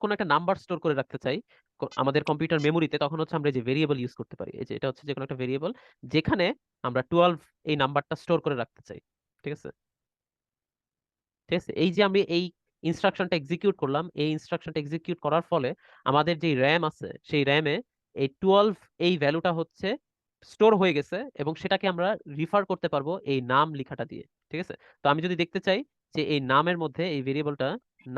কোনো একটা number store করে রাখতে চাই আমাদের কম্পিউটার মেমোরিতে, তখন হচ্ছে আমরা যে ভেরিয়েবল ইউজ করতে পারি। এই যে এটা হচ্ছে যে কোনো একটা ভেরিয়েবল যেখানে আমরা 12 এই নাম্বারটা স্টোর করে রাখতে চাই। ঠিক আছে, ঠিক আছে। এই যে আমি এই ইনস্ট্রাকশনটা এক্সিকিউট করলাম, এই ইনস্ট্রাকশনটা এক্সিকিউট করার ফলে আমাদের যে র্যাম আছে সেই র্যামে এই 12 এই ভ্যালুটা হচ্ছে স্টোর হয়ে গেছে, এবং সেটাকে আমরা রিফার করতে পারবো এই নাম লেখাটা দিয়ে। ঠিক আছে, তো আমি যদি দেখতে চাই যে এই নামের মধ্যে এই ভেরিয়েবলটা,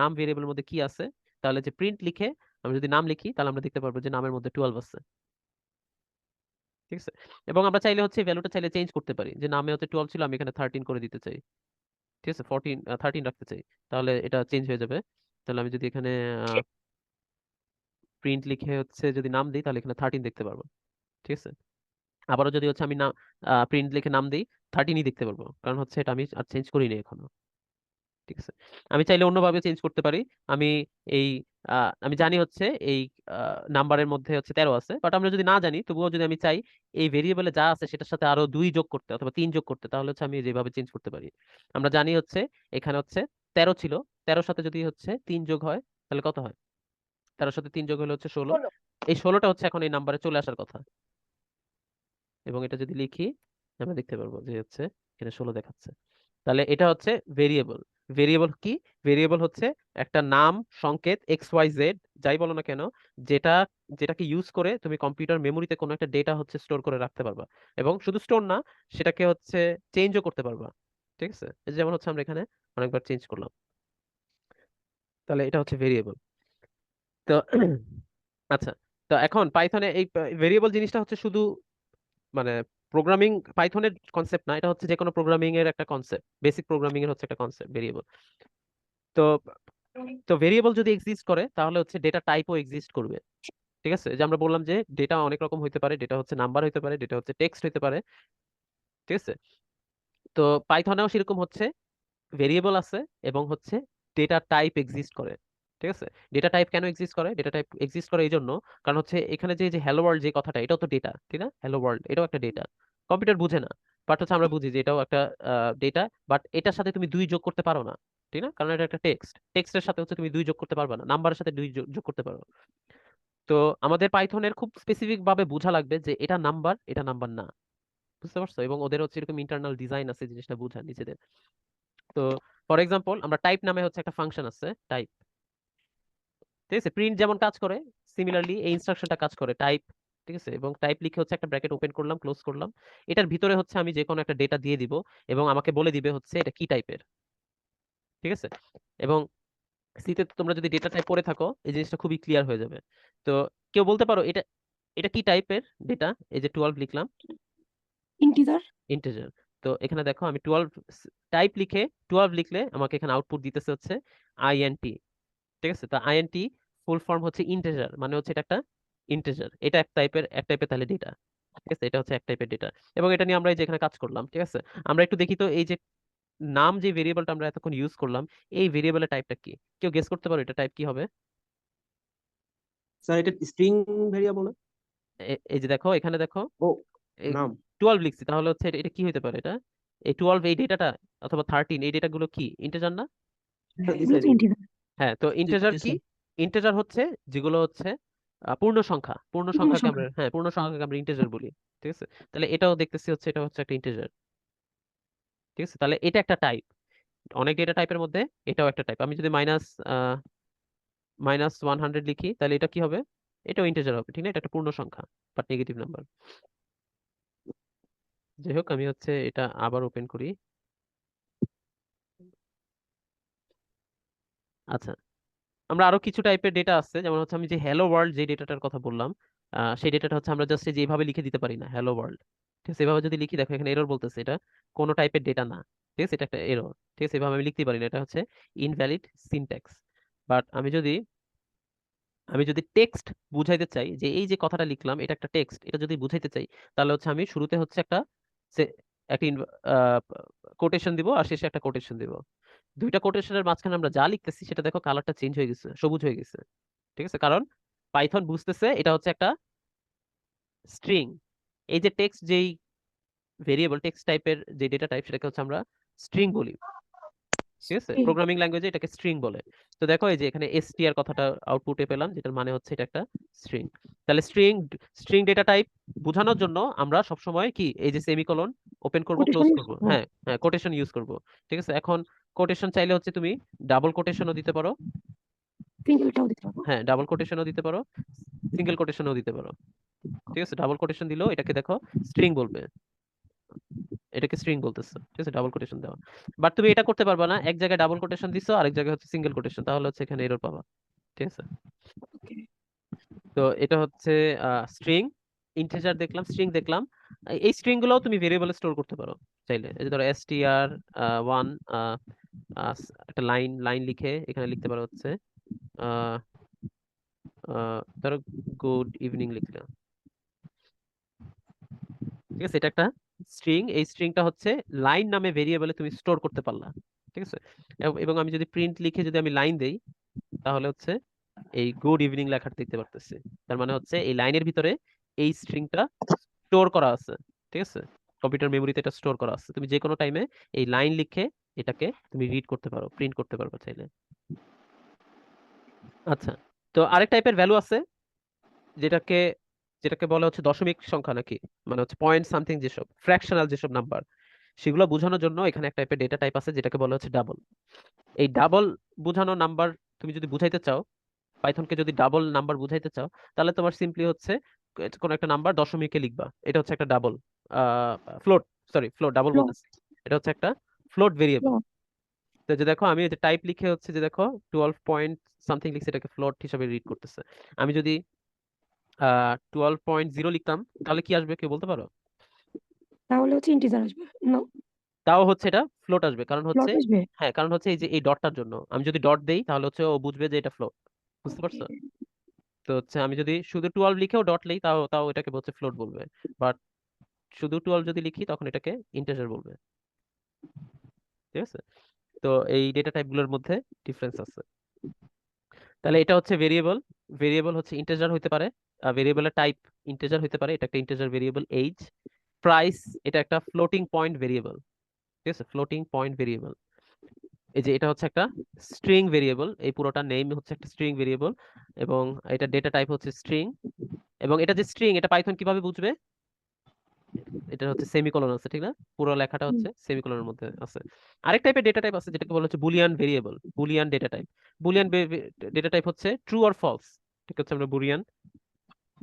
নাম ভেরিয়েবলের মধ্যে কি আছে, তাহলে যে প্রিন্ট লিখে আমি যদি নাম লিখি তাহলে আমরা দেখতে পারবো যে নামের মধ্যে 12 আছে। ঠিক আছে, এবং আমরা চাইলে হচ্ছে ভ্যালুটা চাইলে চেঞ্জ করতে পারি, যে নামে হচ্ছে 12 ছিল, আমি এখানে 13 করে দিতে চাই। ঠিক আছে, 13 রাখতে চাই, তাহলে এটা চেঞ্জ হয়ে যাবে। তাহলে আমি যদি এখানে প্রিন্ট লিখে হচ্ছে যদি নাম দিই তাহলে এখানে 13 দেখতে পারবো। ঠিক আছে, আবারও যদি হচ্ছে আমি না প্রিন্ট লিখে নাম দিই 13ই দেখতে পারবো, কারণ হচ্ছে এটা আমি আর চেঞ্জ করিনি এখনো। ঠিক আছে, আমি চাইলে অন্যভাবে চেঞ্জ করতে পারি। আমি এই আমি জানি হচ্ছে এই নাম্বারের মধ্যে হচ্ছে 13 আছে, বাট আমরা যদি না জানি তবুও যদি আমি চাই এই ভেরিয়েবলে যা আছে সেটার সাথে আরো 2 যোগ করতে অথবা 3 যোগ করতে, তাহলে হচ্ছে আমি যেভাবে চেঞ্জ করতে পারি। আমরা জানি হচ্ছে এখানে হচ্ছে 13 ছিল, 13 সাথে যদি হচ্ছে 3 যোগ হয় তাহলে কত হয়? 13 সাথে 3 যোগ হলে হচ্ছে 16। এই 16টা হচ্ছে এখন এই নাম্বারে চলে আসার কথা, এবং এটা যদি লিখি আমরা দেখতে পারবো যে হচ্ছে এখানে 16 দেখাচ্ছে। তাহলে এটা হচ্ছে ভেরিয়েবল। ভেরিয়েবল কি? ভেরিয়েবল হচ্ছে একটা নাম, সংকেত, এক্স ওয়াই জেড যাই বলো না কেন, যেটা যেটাকে ইউজ করে তুমি কম্পিউটার মেমোরিতে কোনো একটা ডেটা হচ্ছে স্টোর করে রাখতে পারবা, এবং শুধু স্টোর না, সেটাকে হচ্ছে চেঞ্জও করতে পারবা। ঠিক আছে, এই যে যেমন হচ্ছে আমরা এখানে অনেকবার চেঞ্জ করলাম, তাহলে এটা হচ্ছে ভেরিয়েবল। তো আচ্ছা, তো এখন পাইথনে এই ভেরিয়েবল জিনিসটা হচ্ছে শুধু মানে প্রোগ্রামিং পাইথনের কনসেপ্ট না, এটা হচ্ছে যে কোনো প্রোগ্রামিং এর একটা কনসেপ্ট, বেসিক প্রোগ্রামিং এর হচ্ছে একটা কনসেপ্ট ভেরিয়েবল। তো তো ভেরিয়েবল যদি এক্সিস্ট করে তাহলে হচ্ছে ডেটা টাইপও এক্সিস্ট করবে। ঠিক আছে, যে আমরা বললাম যে ডেটা অনেক রকম হতে পারে, ডেটা হচ্ছে নাম্বার হতে পারে, ডেটা হচ্ছে টেক্সট হতে পারে। ঠিক আছে, তো পাইথনেও সেরকম হচ্ছে ভেরিয়েবল আছে এবং হচ্ছে ডেটা টাইপ এক্সিস্ট করে। ঠিক আছে, ডেটা টাইপ কেন এক্সিস্ট করে? ডেটা টাইপ এক্সিস্ট করে এই জন্য কারণ হচ্ছে এখানে যে যে হ্যালো ওয়ার্ল্ড যে কথাটা, এটাও তো ডেটা, ঠিক না? হ্যালো ওয়ার্ল্ড এটাও একটা ডেটা। কম্পিউটার বুঝে না, বাট হচ্ছে আমরা বুঝি যে এটাও একটা ডেটা, বাট এটার সাথে তুমি 2 যোগ করতে পারো না। ঠিক না, কারণ এটা একটা টেক্সট, টেক্সটের সাথে হচ্ছে তুমি 2 যোগ করতে পারবে না, নাম্বারের সাথে 2 যোগ করতে পারো। তো আমাদের পাইথনের খুব স্পেসিফিক ভাবে বোঝা লাগবে যে এটা নাম্বার, এটা নাম্বার না। বুঝতে পারছো? এবং ওদের হচ্ছে এরকম ইন্টারনাল ডিজাইন আছে জিনিসটা বোঝা নিজেদের। তো ফর এক্সাম্পল আমরা টাইপ নামে হচ্ছে একটা ফাংশন আছে টাইপ। ঠিক আছে, প্রিন্ট যেমন কাজ করে সিমিলারলি এই ইনস্ট্রাকশনটা কাজ করে টাইপ। ঠিক আছে, এবং টাইপ লিখে হচ্ছে একটা ব্র্যাকেট ওপেন করলাম, ক্লোজ করলাম, এটার ভিতরে হচ্ছে আমি যে কোনো একটা ডেটা দিয়ে দিব এবং আমাকে বলে দিবে হচ্ছে এটা কি টাইপের। ঠিক আছে, এবং সিতে তোমরা যদি ডেটা টাইপ করে থাকো এই জিনিসটা খুবই ক্লিয়ার হয়ে যাবে। তো কেউ বলতে পারো এটা এটা কি টাইপের ডেটা? এই যে 12 লিখলাম, ইন্টিজার। ইন্টিজার। তো এখানে দেখো আমি 12 টাইপ লিখে 12 লিখলে আমাকে এখানে আউটপুট দিতেছে হচ্ছে আইএনটি। ঠিক আছে, তো আইএনটি ফুল ফর্ম হচ্ছে ইন্টিজার, মানে হচ্ছে এটা একটা ইন্টিজার, এটা এক টাইপের তাহলে ডেটা। ঠিক আছে, এটা হচ্ছে এক টাইপের ডেটা, এবং এটা নিয়ে আমরা এই যে এখানে কাজ করলাম। ঠিক আছে, আমরা একটু দেখি তো এই যে নাম যে ভেরিয়েবলটা আমরা এতক্ষণ ইউজ করলাম, এই ভেরিয়েবলের টাইপটা কি? কেউ গেস করতে পারো এটা টাইপ কি হবে? স্যার এটা স্ট্রিং ভেরিয়েবল না? এই যে দেখো এখানে দেখো ও, এই নাম। 12 লিখছি, তাহলে হচ্ছে এটা এটা কি হতে পারে? এটা এই 12 এই ডেটাটা অথবা 13 এই ডেটাগুলো কি ইন্টিজার না? জি এগুলো স্যার, তো ইন্টিজার। হ্যাঁ, তো ইন্টিজার জি কি? স্যার। ইন্টিজার হচ্ছে যেগুলো হচ্ছে পূর্ণ সংখ্যা, পূর্ণ পূর্ণ সংখ্যাকে আমরা, সংখ্যা। হ্যাঁ, পূর্ণ সংখ্যাকে আমরা ইন্টিজার বলি। ঠিক আছে, তাহলে এটাও দেখতেছি হচ্ছে এটা হচ্ছে একটা ইন্টিজার। ঠিক আছে, তাহলে এটা একটা টাইপ, অনেক ডেটা টাইপের মধ্যে এটাও একটা টাইপ। আমি যদি -100 লিখি তাহলে এটা কি হবে? এটাও ইন্টিজার হবে, ঠিক না? এটা একটা পূর্ণ সংখ্যা বাট নেগেটিভ নাম্বার। যাই হোক, আমি হচ্ছে এটা আবার ওপেন করি। আচ্ছা, আমরা আরো কিছু টাইপের ডেটা আছে, যেমন হচ্ছে আমি যে হ্যালো ওয়ার্ল্ড যে ডেটাটার কথা বললাম, সেই ডেটাটা হচ্ছে আমরা জাস্ট যেভাবে লিখে দিতে পারি না, হ্যালো ওয়ার্ল্ড। ঠিক আছে, এভাবে যদি লিখি দেখো এখানে এরর বলতেছে এটা কোনো টাইপের ডেটা না। ঠিক আছে, এটা একটা এরর। ঠিক আছে, এভাবে আমি লিখতে পারি না, এটা হচ্ছে ইনভ্যালিড সিনট্যাক্স। বাট আমি যদি টেক্সট বুঝাইতে চাই যে এই যে কথাটা লিখলাম এটা একটা টেক্সট, এটা যদি বুঝাইতে চাই তাহলে হচ্ছে আমি শুরুতে হচ্ছে একটা একটা কোটেশন দিব আর শেষে একটা কোটেশন দিব। দুইটা কোটেশনের মাঝখানে আমরা যা লিখতেছি সেটা দেখো কালারটা চেঞ্জ হয়ে গেছে, সবুজ হয়ে গেছে। ঠিক আছে, কারণ পাইথন বুঝতেছে এটা হচ্ছে একটা স্ট্রিং। এই যে টেক্সট যেই ভেরিয়েবল টেক্সট টাইপের যে ডেটা টাইপ সেটাকে হচ্ছে আমরা স্ট্রিং বলি। ঠিক আছে, String. প্রোগ্রামিং ল্যাঙ্গুয়েজে এটাকে স্ট্রিং বলে। তো দেখো এই যে এখানে str কথাটা আউটপুটে পেলাম, যেটার মানে হচ্ছে এটা একটা স্ট্রিং। তাহলে স্ট্রিং ডেটা টাইপ বোঝানোর জন্য আমরা সবসময় কি এই যে সেমিকোলন ওপেন করব, Quotation ক্লোজ use করব, করবো। হ্যাঁ হ্যাঁ কোটেশন ইউজ করব। ঠিক আছে, এখন কোটেশন চাইলে হচ্ছে তুমি ডাবল কোটেশনও দিতে পারো, Singleটাও দিতে পারবো। হ্যাঁ ডাবল কোটেশনও দিতে পারো, সিঙ্গেল কোটেশনও দিতে পারো। ঠিক আছে, ডাবল কোটেশন দিলেও এটাকে দেখো স্ট্রিং বলবে, এটাকে স্ট্রিং বলতেছে। ঠিক আছে, ডাবল কোটেশন দেওয়া। বাট তুমি এটা করতে পারবা না, এক জায়গায় ডাবল কোটেশন দিছো আরেক জায়গায় হচ্ছে সিঙ্গেল কোটেশন, তাহলে হচ্ছে এখানে এরর পাবা। ঠিক আছে, Okay. তো এটা হচ্ছে স্ট্রিং। ইন্টিজার দেখলাম, স্ট্রিং দেখলাম। এই স্ট্রিং গুলোও তুমি ভেরিয়েবলে স্টোর করতে পারো চাইলে। এই যে ধরো str 1 একটা লাইন লাইন লিখে এখানে লিখতে পারো হচ্ছে আহ, ধরো গুড ইভিনিং লিখলাম। ঠিক আছে, এটা একটা স্ট্রিং। এই স্ট্রিংটা হচ্ছে লাইন নামে ভেরিয়েবলে তুমি স্টোর করতে পারলা। ঠিক আছে, এবং আমি যদি প্রিন্ট লিখে যদি আমি লাইন দেই, তাহলে হচ্ছে এই গুড ইভিনিং লেখাটা দেখতে পারতেছি। তার মানে হচ্ছে এই লাইনের ভিতরে এই স্ট্রিংটা স্টোর করা আছে। ঠিক আছে, কম্পিউটার মেমোরিতে এটা স্টোর করা আছে। তুমি যে কোনো টাইমে এই লাইন লিখে এটাকে তুমি রিড করতে পারো, প্রিন্ট করতে পারো চাইলে। আচ্ছা, তো আরেক টাইপের ভ্যালু আছে যেটাকে যেটাকে বলা হচ্ছে দশমিক সংখ্যা নাকি, মানে হচ্ছে পয়েন্ট সামথিং, যেসব ফ্র্যাকশনাল যেসব নাম্বার, সেগুলো বোঝানোর জন্য এখানে একটা টাইপের ডেটা টাইপ আছে যেটাকে বলা হচ্ছে ডাবল। এই ডাবল বোঝানো নাম্বার তুমি যদি বুঝাইতে চাও, পাইথনকে যদি ডাবল নাম্বার বুঝাইতে চাও, তাহলে তোমার সিম্পলি হচ্ছে কোন একটা নাম্বার দশমিকে লিখবা, এটা হচ্ছে একটা double float, sorry float, double Float. বলতেছি, এটা হচ্ছে একটা ফ্লোট ভেরিয়েবল। Float. তো যে দেখো আমি যে টাইপ লিখে হচ্ছে যে দেখো 12 পয়েন্ট সামথিং লিখছে, এটাকে ফ্লোট হিসাবে রিড করতেছে। আমি যদি 12.0 লিখতাম, তাহলে কি আসবে কেউ বলতে পারো? তাহলে হচ্ছে ইন্টিজার আসবে। No, তাও হচ্ছে এটা ফ্লোট আসবে, কারণ হচ্ছে float আসবে। হ্যাঁ, কারণ হচ্ছে এই যে এই ডটটার জন্য আমি যদি ডট দেই তাহলে হচ্ছে ও বুঝবে যে এটা ফ্লোট। বুঝতে পারছো? Okay. তো হচ্ছে আমি যদি শুধু 12 লিখেও ডট লিখি, তাও তাও এটাকে হচ্ছে ফ্লোট বলবে। বাট শুধু 12 যদি লিখি তখন এটাকে ইন্টিজার বলবে। ঠিক আছে, তো এই ডেটা টাইপ গুলোর মধ্যে ডিফারেন্স আছে। তাহলে এটা হচ্ছে ভেরিয়েবল। ভেরিয়েবল হচ্ছে ইন্টিজার হতে পারে, ভেরিয়েবলের টাইপ ইন্টিজার হতে পারে, এটা একটা ইন্টিজার ভেরিয়েবল। এইজ, প্রাইস, এটা একটা ফ্লোটিং পয়েন্ট ভেরিয়েবল। ঠিক আছে, ফ্লোটিং পয়েন্ট ভেরিয়েবল। এই যে এটা হচ্ছে একটা স্ট্রিং ভেরিয়েবল, এই পুরোটা নেম হচ্ছে একটা স্ট্রিং ভেরিয়েবল, এবং এটা ডেটা টাইপ হচ্ছে স্ট্রিং। এবং এটা যে স্ট্রিং, এটা পাইথন কিভাবে বুঝবে? এটা হচ্ছে সেমিকোলন আছে, ঠিক না? পুরো লেখাটা হুম। হচ্ছে সেমিকোলনের মধ্যে আছে। আরেক টাইপের ডেটা টাইপ আছে যেটাকে বলা হচ্ছে Boolean variable, Boolean data type. Boolean data type হচ্ছে ট্রু অর ফলস। ঠিক আছে, আমরা বুলিয়ান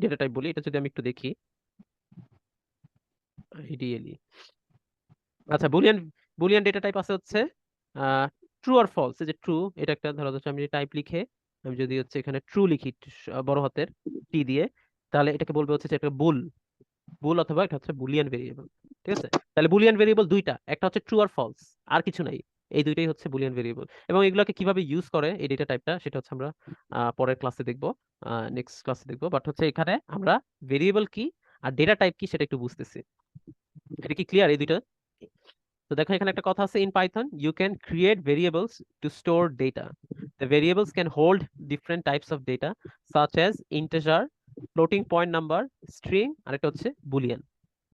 ডেটা টাইপ বলি। এটা যদি আমি একটু দেখি আইডিয়ালি, আচ্ছা বুলিয়ান বুলিয়ান ডেটা টাইপ আছে হচ্ছে ট্রু আর ফলস। এই যে ট্রু, এটা একটা ধরো হচ্ছে আমি টাইপ লিখে আমি যদি হচ্ছে এখানে ট্রু লিখি বড় হাতের টি দিয়ে, তাহলে এটাকে বলবে হচ্ছে যে একটা বুল, বুল অথবা এটা হচ্ছে বুলিয়ান ভেরিয়েবল। ঠিক আছে, তাহলে বুলিয়ান ভেরিয়েবল দুইটা, একটা হচ্ছে ট্রু আর ফলস, আর কিছু নাই। এই দুইটাই হচ্ছে বুলিয়ান ভেরিয়েবল। এবং এগুলোকে কিভাবে ইউজ করে এই ডেটা টাইপটা, সেটা হচ্ছে আমরা পরের ক্লাসে দেখবো, নেক্সট ক্লাসে দেখবো। বাট হচ্ছে এখানে আমরা ভেরিয়েবল কি আর ডেটা টাইপ কি সেটা একটু বুঝতেছি। এটা কি ক্লিয়ার এই দুইটা? তো দেখো এখানে একটা কথা আছে, in Python you can create variables to store data. The variables can hold different types of data such as integer, floating point number, string, আর একটা হচ্ছে boolean.